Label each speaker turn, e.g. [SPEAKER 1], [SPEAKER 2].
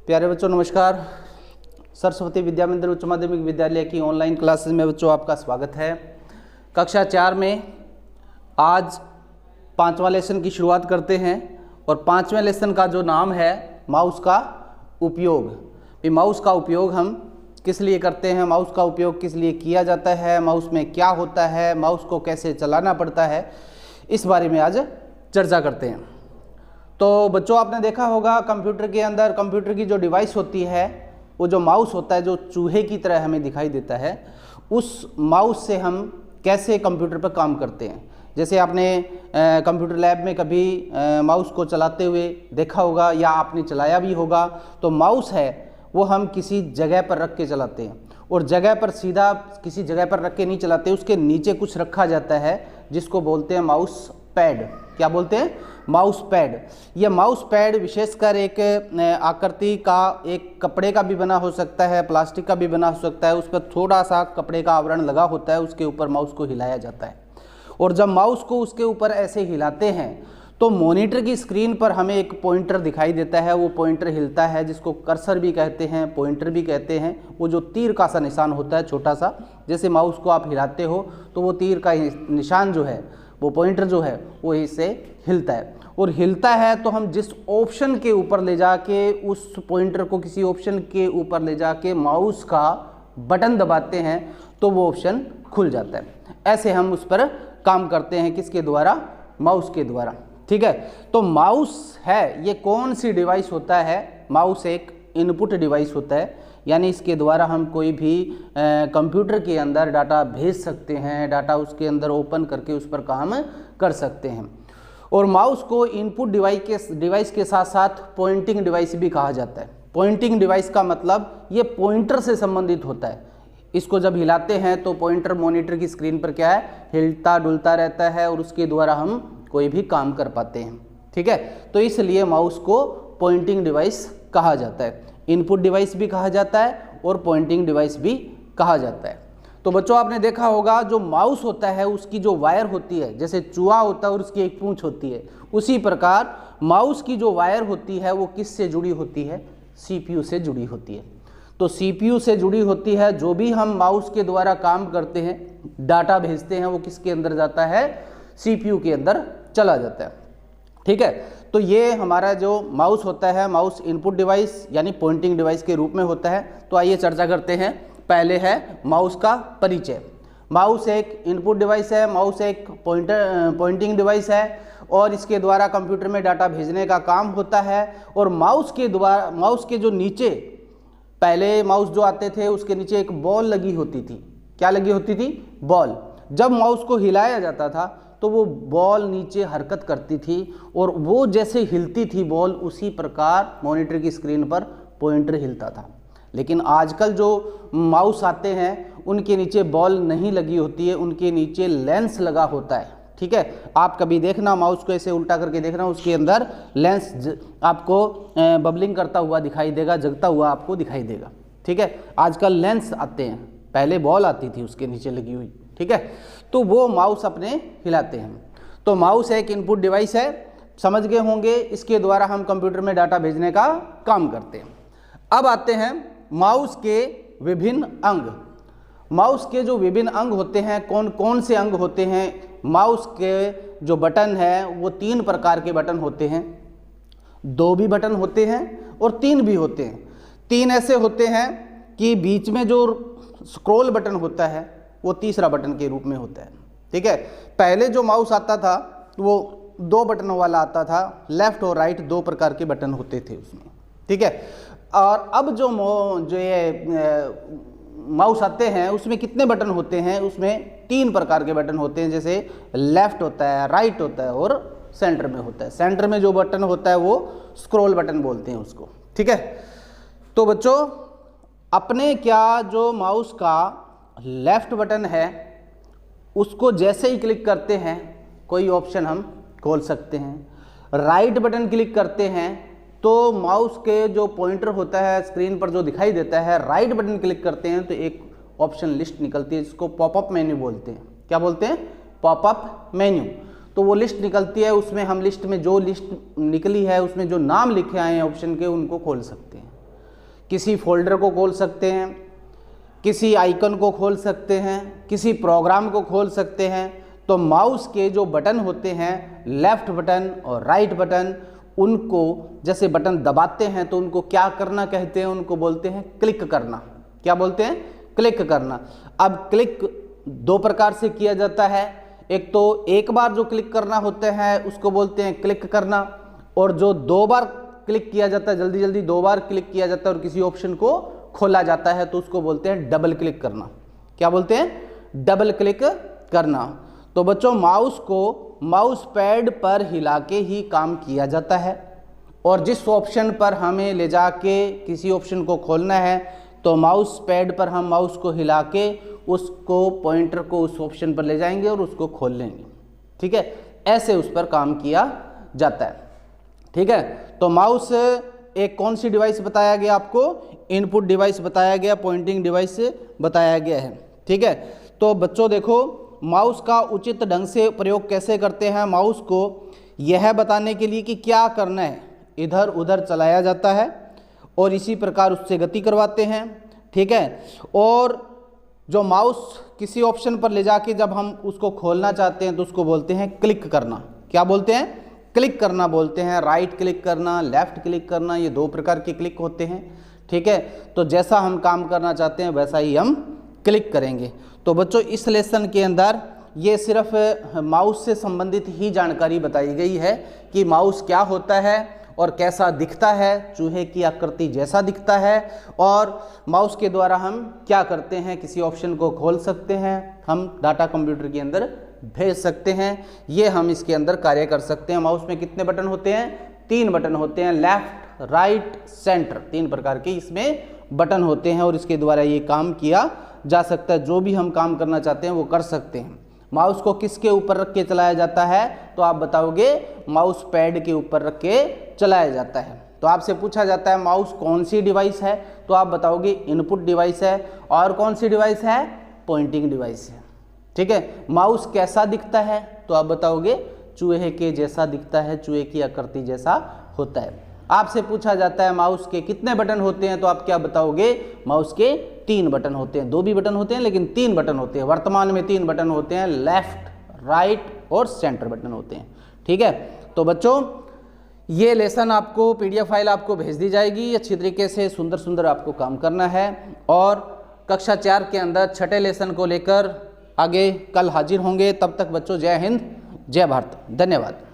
[SPEAKER 1] प्यारे बच्चों नमस्कार। सरस्वती विद्या मंदिर उच्च माध्यमिक विद्यालय की ऑनलाइन क्लासेस में बच्चों आपका स्वागत है। कक्षा 4 में आज 5वां लेसन की शुरुआत करते हैं और 5वें लेसन का जो नाम है माउस का उपयोग। ये माउस का उपयोग हम किस लिए करते हैं, माउस का उपयोग किस लिए किया जाता है, माउस में क्या होता है, माउस को कैसे चलाना पड़ता है, इस बारे में आज चर्चा करते हैं। तो बच्चों आपने देखा होगा कंप्यूटर के अंदर कंप्यूटर की जो डिवाइस होती है वो जो माउस होता है जो चूहे की तरह हमें दिखाई देता है, उस माउस से हम कैसे कंप्यूटर पर काम करते हैं। जैसे आपने कंप्यूटर लैब में कभी माउस को चलाते हुए देखा होगा या आपने चलाया भी होगा। तो माउस है वो हम किसी जगह पर रख के चलाते हैं और जगह पर सीधा किसी जगह पर रख के नहीं चलाते, उसके नीचे कुछ रखा जाता है जिसको बोलते हैं माउस पैड। क्या बोलते हैं? Mouse pad. यह माउस पैड विशेषकर एक आकृति का, एक कपड़े का भी बना हो सकता है, प्लास्टिक का भी बना हो सकता है, उस पर थोड़ा सा कपड़े का आवरण लगा होता है, उसके ऊपर माउस को हिलाया जाता है। और जब माउस को उसके ऊपर ऐसे हिलाते हैं तो मॉनिटर की स्क्रीन पर हमें एक पॉइंटर दिखाई देता है। वो पॉइंटर हिलता है जिसको कर्सर भी कहते हैं, पॉइंटर भी कहते हैं। वो जो तीर का सा निशान होता है छोटा सा, जैसे माउस को आप हिलाते हो तो वो तीर का निशान जो है, वो पॉइंटर जो है वो इससे हिलता है। और हिलता है तो हम जिस ऑप्शन के ऊपर ले जाके उस पॉइंटर को किसी ऑप्शन के ऊपर ले जाके माउस का बटन दबाते हैं तो वो ऑप्शन खुल जाता है। ऐसे हम उस पर काम करते हैं, किसके द्वारा? माउस के द्वारा। ठीक है। तो माउस है ये कौन सी डिवाइस होता है? माउस एक इनपुट डिवाइस होता है, यानी इसके द्वारा हम कोई भी कंप्यूटर के अंदर डाटा भेज सकते हैं, डाटा उसके अंदर ओपन करके उस पर काम कर सकते हैं। और माउस को इनपुट डिवाइस के साथ साथ पॉइंटिंग डिवाइस भी कहा जाता है। पॉइंटिंग डिवाइस का मतलब ये पॉइंटर से संबंधित होता है। इसको जब हिलाते हैं तो पॉइंटर मॉनिटर की स्क्रीन पर क्या है, हिलता डुलता रहता है और उसके द्वारा हम कोई भी काम कर पाते हैं। ठीक है। तो इसलिए माउस को पॉइंटिंग डिवाइस कहा जाता है, इनपुट डिवाइस भी कहा जाता है और पॉइंटिंग डिवाइस भी कहा जाता है। तो बच्चों आपने देखा होगा जो माउस होता है उसकी जो वायर होती है, जैसे चूहा होता है और उसकी एक पूंछ होती है, उसी प्रकार माउस की जो वायर होती है वो किससे जुड़ी होती है? सीपीयू से जुड़ी होती है। तो सीपीयू से जुड़ी होती है। जो भी हम माउस के द्वारा काम करते हैं, डाटा भेजते हैं, वो किसके अंदर जाता है? सीपीयू के अंदर चला जाता है। ठीक है। तो ये हमारा जो माउस होता है, माउस इनपुट डिवाइस यानी पॉइंटिंग डिवाइस के रूप में होता है। तो आइए चर्चा करते हैं। पहले है माउस का परिचय। माउस एक इनपुट डिवाइस है, माउस एक पॉइंटिंग डिवाइस है और इसके द्वारा कंप्यूटर में डाटा भेजने का काम होता है। और माउस के जो नीचे, पहले माउस जो आते थे उसके नीचे एक बॉल लगी होती थी। क्या लगी होती थी? बॉल। जब माउस को हिलाया जाता था तो वो बॉल नीचे हरकत करती थी और वो जैसे हिलती थी बॉल, उसी प्रकार मॉनिटर की स्क्रीन पर पॉइंटर हिलता था। लेकिन आजकल जो माउस आते हैं उनके नीचे बॉल नहीं लगी होती है, उनके नीचे लेंस लगा होता है। ठीक है। आप कभी देखना माउस को ऐसे उल्टा करके देखना, उसके अंदर लेंस आपको बबलिंग करता हुआ दिखाई देगा, जगता हुआ आपको दिखाई देगा। ठीक है। आजकल लेंस आते हैं, पहले बॉल आती थी उसके नीचे लगी हुई। ठीक है। तो वो माउस अपने हिलाते हैं। तो माउस एक इनपुट डिवाइस है, समझ गए होंगे। इसके द्वारा हम कंप्यूटर में डाटा भेजने का काम करते हैं। अब आते हैं माउस के विभिन्न अंग। माउस के जो विभिन्न अंग होते हैं, कौन कौन से अंग होते हैं? माउस के जो बटन है वो 3 प्रकार के बटन होते हैं। 2 भी बटन होते हैं और 3 भी होते हैं। 3 ऐसे होते हैं कि बीच में जो स्क्रॉल बटन होता है वो तीसरा बटन के रूप में होता है। ठीक है। पहले जो माउस आता था वो 2 बटनों वाला आता था, लेफ्ट और राइट 2 प्रकार के बटन होते थे उसमें। ठीक है। और अब जो ये माउस आते हैं उसमें कितने बटन होते हैं? उसमें 3 प्रकार के बटन होते हैं। जैसे लेफ्ट होता है, राइट होता है और सेंटर में होता है। सेंटर में जो बटन होता है वो स्क्रॉल बटन बोलते हैं उसको। ठीक है। तो बच्चों अपने क्या जो माउस का लेफ्ट बटन है उसको जैसे ही क्लिक करते हैं कोई ऑप्शन हम खोल सकते हैं। राइट बटन क्लिक करते हैं तो माउस के जो पॉइंटर होता है स्क्रीन पर जो दिखाई देता है, राइट बटन क्लिक करते हैं तो एक ऑप्शन लिस्ट निकलती है जिसको पॉपअप मेन्यू बोलते हैं। क्या बोलते हैं? Popup menu. तो वो लिस्ट निकलती है, उसमें हम लिस्ट में जो लिस्ट निकली है उसमें जो नाम लिखे आए हैं ऑप्शन के उनको खोल सकते हैं। किसी फोल्डर को खोल सकते हैं, किसी आइकन को खोल सकते हैं, किसी प्रोग्राम को खोल सकते हैं। तो माउस के जो बटन होते हैं, लेफ्ट बटन और राइट बटन, उनको जैसे बटन दबाते हैं तो उनको क्या करना कहते हैं, उनको बोलते हैं क्लिक करना। क्या बोलते हैं? क्लिक करना। अब क्लिक दो प्रकार से किया जाता है। एक तो एक बार जो क्लिक करना होता है उसको बोलते हैं क्लिक करना, और जो दो बार क्लिक किया जाता है, जल्दी जल्दी दो बार क्लिक किया जाता है और किसी ऑप्शन को खोला जाता है, तो उसको बोलते हैं डबल क्लिक करना। क्या बोलते हैं? डबल क्लिक करना। तो बच्चों, माउस को माउस पैड पर हिला के ही काम किया जाता है, और जिस ऑप्शन पर हमें ले जाके किसी ऑप्शन को खोलना है तो माउस पैड पर हम माउस को हिला के उसको पॉइंटर को उस ऑप्शन पर ले जाएंगे और उसको खोल लेंगे। ठीक है, ऐसे उस पर काम किया जाता है। ठीक है, तो माउस एक कौन सी डिवाइस बताया गया आपको? इनपुट डिवाइस बताया गया, पॉइंटिंग डिवाइस बताया गया है। ठीक है, तो बच्चों देखो, माउस का उचित ढंग से प्रयोग कैसे करते हैं? माउस को यह बताने के लिए कि क्या करना है, इधर उधर चलाया जाता है और इसी प्रकार उससे गति करवाते हैं। ठीक है, और जो माउस किसी ऑप्शन पर ले जाके जब हम उसको खोलना चाहते हैं तो उसको बोलते हैं क्लिक करना। क्या बोलते हैं? क्लिक करना बोलते हैं। राइट क्लिक करना, लेफ्ट क्लिक करना, ये दो प्रकार के क्लिक होते हैं। ठीक है, तो जैसा हम काम करना चाहते हैं वैसा ही हम क्लिक करेंगे। तो बच्चों, इस लेसन के अंदर ये सिर्फ माउस से संबंधित ही जानकारी बताई गई है कि माउस क्या होता है और कैसा दिखता है, चूहे की आकृति जैसा दिखता है, और माउस के द्वारा हम क्या करते हैं, किसी ऑप्शन को खोल सकते हैं, हम डाटा कंप्यूटर के अंदर भेज सकते हैं, ये हम इसके अंदर कार्य कर सकते हैं। माउस में कितने बटन होते हैं? 3 बटन होते हैं, लेफ्ट, राइट, सेंटर, 3 प्रकार के इसमें बटन होते हैं, और इसके द्वारा ये काम किया जा सकता है। जो भी हम काम करना चाहते हैं वो कर सकते हैं। माउस को किसके ऊपर रख के चलाया जाता है? तो आप बताओगे माउस पैड के ऊपर रख के चलाया जाता है। तो आपसे पूछा जाता है माउस कौन सी डिवाइस है, तो आप बताओगे इनपुट डिवाइस है। और कौन सी डिवाइस है? पॉइंटिंग डिवाइस है। ठीक है, माउस कैसा दिखता है, तो आप बताओगे चूहे के जैसा दिखता है, चूहे की आकृति जैसा होता है। आपसे पूछा जाता है माउस के कितने बटन होते हैं, तो आप क्या बताओगे? माउस के 3 बटन होते हैं। 2 भी बटन होते हैं लेकिन 3 बटन होते हैं। वर्तमान में 3 बटन होते हैं, लेफ्ट, राइट और सेंटर बटन होते हैं। ठीक है, तो बच्चों, ये लेसन आपको PDF फाइल आपको भेज दी जाएगी। अच्छी तरीके से सुंदर सुंदर आपको काम करना है, और कक्षा 4 के अंदर छठे लेसन को लेकर आगे कल हाजिर होंगे। तब तक बच्चों, जय हिंद, जय भारत, धन्यवाद।